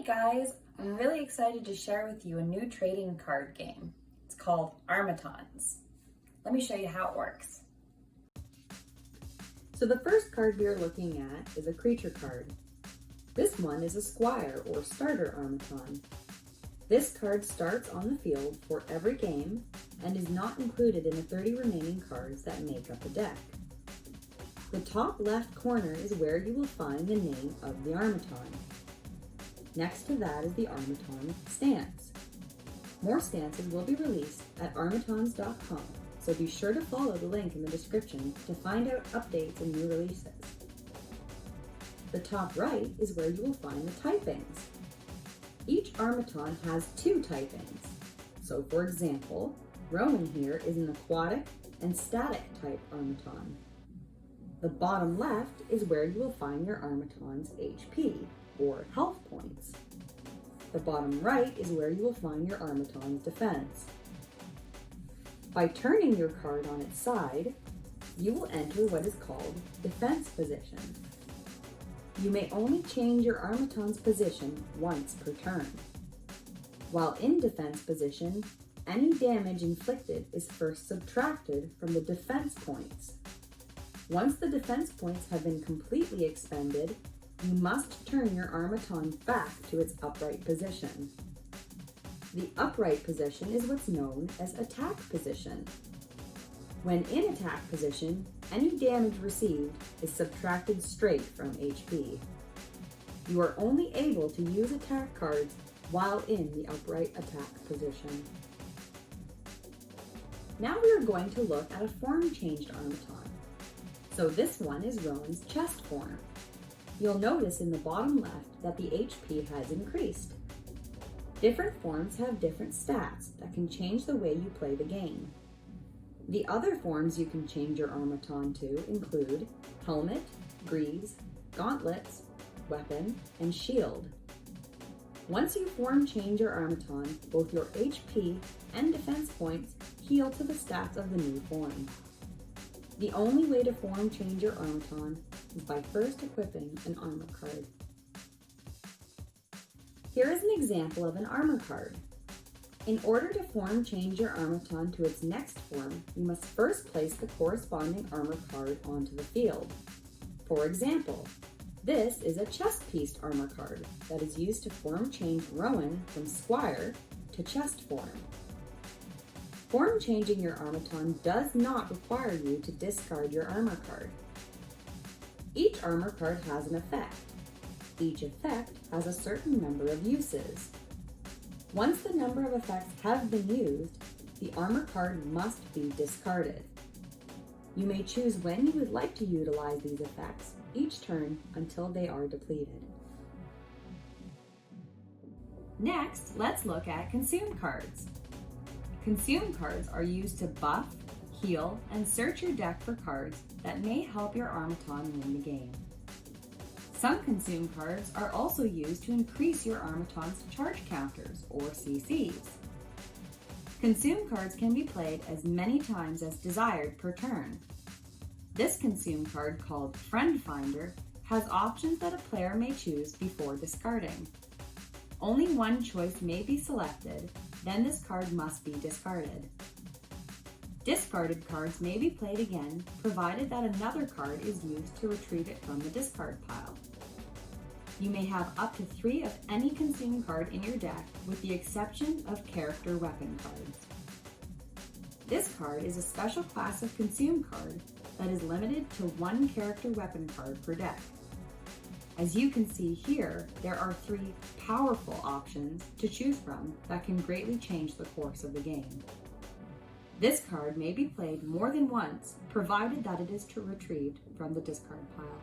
Hey guys, I'm really excited to share with you a new trading card game. It's called Armatons. Let me show you how it works. So the first card we are looking at is a creature card. This one is a squire or starter Armaton. This card starts on the field for every game and is not included in the 30 remaining cards that make up a deck. The top left corner is where you will find the name of the Armaton. Next to that is the Armaton stance. More stances will be released at armatons.com, so be sure to follow the link in the description to find out updates and new releases. The top right is where you will find the typings. Each Armaton has 2 typings. So for example, Rowan here is an aquatic and static type Armaton. The bottom left is where you will find your Armaton's HP, or health points. The bottom right is where you will find your Armaton's defense. By turning your card on its side, you will enter what is called defense position. You may only change your Armaton's position once per turn. While in defense position, any damage inflicted is first subtracted from the defense points. Once the defense points have been completely expended, you must turn your Armaton back to its upright position. The upright position is what's known as attack position. When in attack position, any damage received is subtracted straight from HP. You are only able to use attack cards while in the upright attack position. Now we are going to look at a form changed Armaton. So this one is Rowan's chest form. You'll notice in the bottom left that the HP has increased. Different forms have different stats that can change the way you play the game. The other forms you can change your Armaton to include helmet, greaves, gauntlets, weapon, and shield. Once you form change your Armaton, both your HP and defense points heal to the stats of the new form. The only way to form change your Armaton is by first equipping an armor card. Here is an example of an armor card. In order to form change your Armaton to its next form, you must first place the corresponding armor card onto the field. For example, this is a chest-pieced armor card that is used to form change Rowan from squire to chest form. Form changing your Armaton does not require you to discard your armor card. Each armor card has an effect. Each effect has a certain number of uses. Once the number of effects have been used, the armor card must be discarded. You may choose when you would like to utilize these effects each turn until they are depleted. Next, let's look at consume cards. Consume cards are used to buff, heal, and search your deck for cards that may help your Armaton win the game. Some consume cards are also used to increase your Armaton's charge counters, or CCs. Consume cards can be played as many times as desired per turn. This consume card, called Friend Finder, has options that a player may choose before discarding. Only one choice may be selected, then this card must be discarded. Discarded cards may be played again, provided that another card is used to retrieve it from the discard pile. You may have up to 3 of any consume card in your deck, with the exception of character weapon cards. This card is a special class of consume card that is limited to 1 character weapon card per deck. As you can see here, there are 3 powerful options to choose from that can greatly change the course of the game. This card may be played more than once, provided that it is retrieved from the discard pile.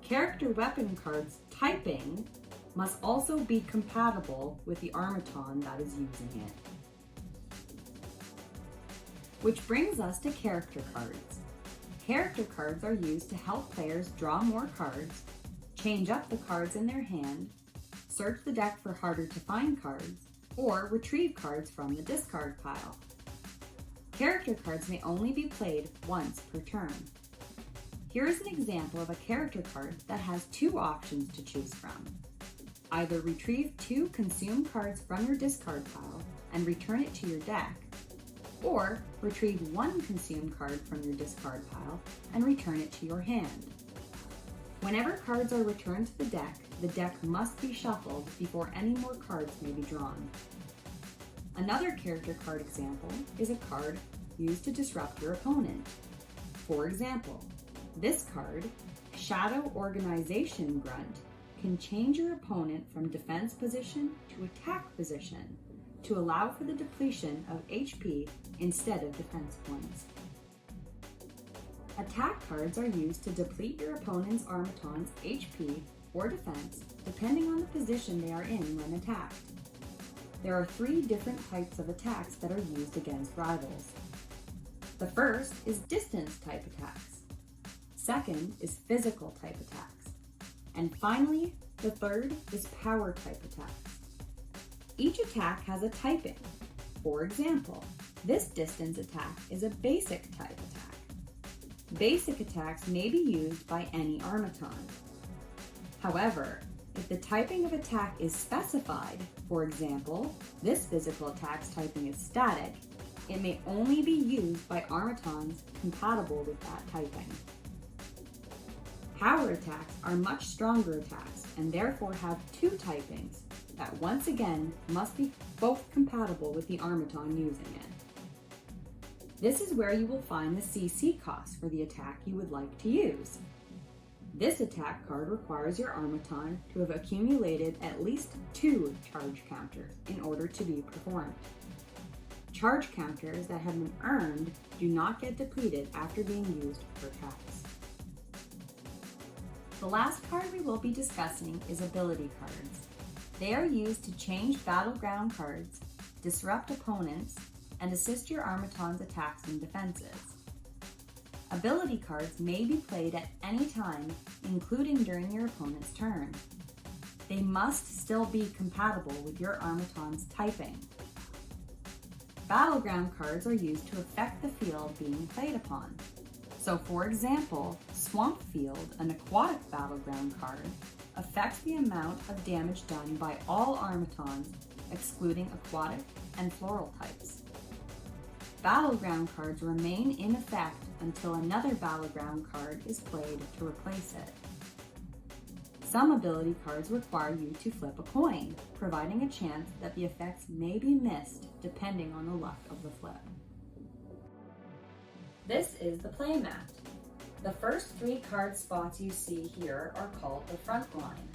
Character weapon cards typing must also be compatible with the Armaton that is using it. Which brings us to character cards. Character cards are used to help players draw more cards, change up the cards in their hand, search the deck for harder to find cards, or retrieve cards from the discard pile. Character cards may only be played once per turn. Here is an example of a character card that has two options to choose from. Either retrieve 2 consume cards from your discard pile and return it to your deck, or retrieve 1 consume card from your discard pile and return it to your hand. Whenever cards are returned to the deck must be shuffled before any more cards may be drawn. Another character card example is a card used to disrupt your opponent. For example, this card, Shadow Organization Grunt, can change your opponent from defense position to attack position to allow for the depletion of HP instead of defense points. Attack cards are used to deplete your opponent's Armatons HP or defense depending on the position they are in when attacked. There are 3 different types of attacks that are used against rivals. The first is distance type attacks. Second is physical type attacks. And finally, the third is power type attacks. Each attack has a typing. For example, this distance attack is a basic type attack. Basic attacks may be used by any Armaton. However, if the typing of attack is specified, for example, this physical attack's typing is static, it may only be used by Armatons compatible with that typing. Power attacks are much stronger attacks and therefore have 2 typings that once again must be both compatible with the Armaton using it. This is where you will find the CC cost for the attack you would like to use. This attack card requires your Armaton to have accumulated at least 2 charge counters in order to be performed. Charge counters that have been earned do not get depleted after being used for attacks. The last card we will be discussing is ability cards. They are used to change battleground cards, disrupt opponents, and assist your Armaton's attacks and defenses. Ability cards may be played at any time, including during your opponent's turn. They must still be compatible with your Armaton's typing. Battleground cards are used to affect the field being played upon. So for example, Swamp Field, an aquatic battleground card, affects the amount of damage done by all Armatons, excluding aquatic and floral types. Battleground cards remain in effect until another battleground card is played to replace it. Some ability cards require you to flip a coin, providing a chance that the effects may be missed depending on the luck of the flip. This is the Playmat. The first 3 card spots you see here are called the front line.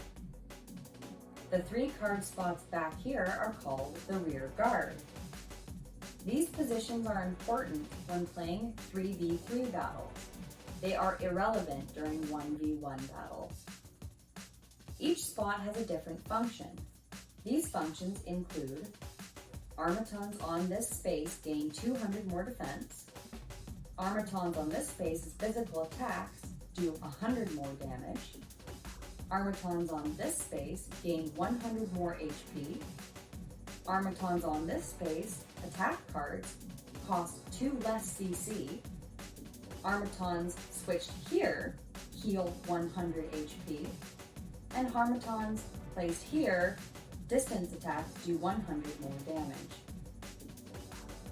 The 3 card spots back here are called the rear guard. These positions are important when playing 3v3 battles. They are irrelevant during 1v1 battles. Each spot has a different function. These functions include Armatons on this space gain 200 more defense. Armatons on this space's physical attacks do 100 more damage. Armatons on this space gain 100 more HP. Armatons on this space attack cards cost 2 less CC. Armatons switched here heal 100 HP. And Armatons placed here, distance attacks do 100 more damage.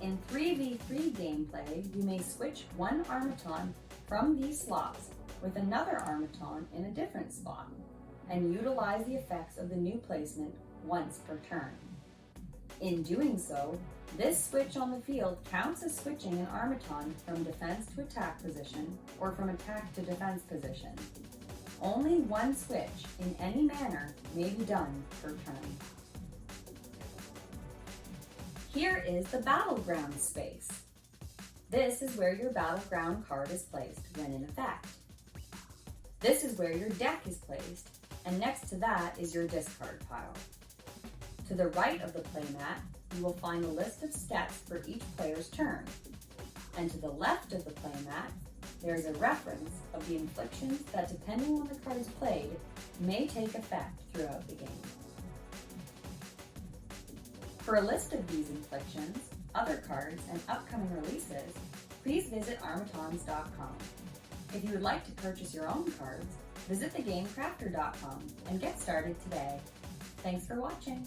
In 3v3 gameplay, you may switch one Armaton from these slots with another Armaton in a different spot, and utilize the effects of the new placement once per turn. In doing so, this switch on the field counts as switching an Armaton from defense to attack position or from attack to defense position. Only one switch in any manner may be done per turn. Here is the battleground space. This is where your battleground card is placed when in effect. This is where your deck is placed, and next to that is your discard pile. To the right of the playmat, you will find a list of steps for each player's turn. And to the left of the playmat, there is a reference of the inflictions that, depending on the cards played, may take effect throughout the game. For a list of these inflictions, other cards, and upcoming releases, please visit Armatons.com. If you would like to purchase your own cards, visit thegamecrafter.com and get started today. Thanks for watching.